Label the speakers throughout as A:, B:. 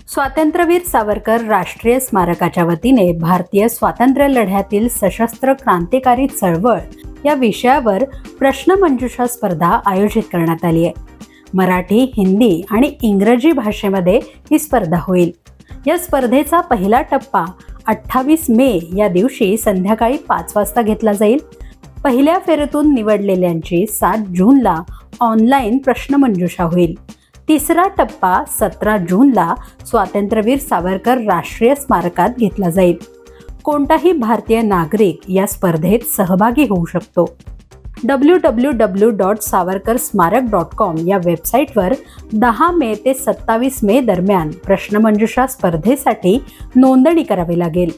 A: स्वातंत्र्यवीर सावरकर राष्ट्रीय स्मारकाच्या वतीने भारतीय स्वातंत्र्य लढ्यातील सशस्त्र क्रांतिकारी चळवळ या विषयावर प्रश्नमंजुषा स्पर्धा आयोजित करण्यात आली आहे. मराठी, हिंदी आणि इंग्रजी भाषेमध्ये ही स्पर्धा होईल. या स्पर्धेचा पहिला टप्पा 28 मे या दिवशी संध्याकाळी 5 वाजता घेतला जाईल. पहिल्या फेरीतून निवडलेल्यांची 7 जूनला ऑनलाईन प्रश्नमंजुषा होईल. तिसरा टप्पा 17 जूनला स्वातंत्र्यवीर सावरकर राष्ट्रीय स्मारकात घेतला जाईल. कोणताही भारतीय नागरिक या स्पर्धेत सहभागी होऊ शकतो. www.savarkarsmarak.com या वेबसाईटवर 10 मे ते 27 मे दरम्यान प्रश्नमंजुषा स्पर्धेसाठी नोंदणी करावी लागेल.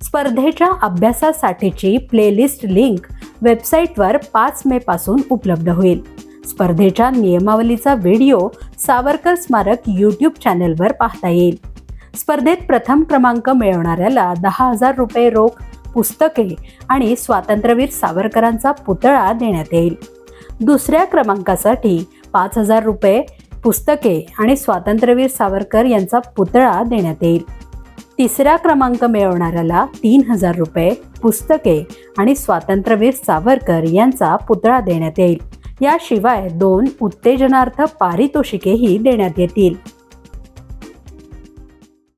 A: स्पर्धेच्या अभ्यासासाठीची प्लेलिस्ट लिंक वेबसाईटवर 5 मे पासून उपलब्ध होईल. स्पर्धेच्या नियमावलीचा व्हिडिओ सावरकर स्मारक यूट्यूब चॅनेलवर पाहता येईल. स्पर्धेत प्रथम क्रमांक मिळवणाऱ्याला 10,000 रुपये रोख, पुस्तके आणि स्वातंत्र्यवीर सावरकरांचा पुतळा देण्यात येईल. दुसऱ्या क्रमांकासाठी 5,000 रुपये, पुस्तके आणि स्वातंत्र्यवीर सावरकर यांचा पुतळा देण्यात येईल. तिसरा क्रमांक मिळवणाऱ्याला 3,000 रुपये, पुस्तके आणि स्वातंत्र्यवीर सावरकर यांचा पुतळा देण्यात येईल. याशिवाय 2 उत्तेजनार्थ पारितोषिकेही देण्यात येतील.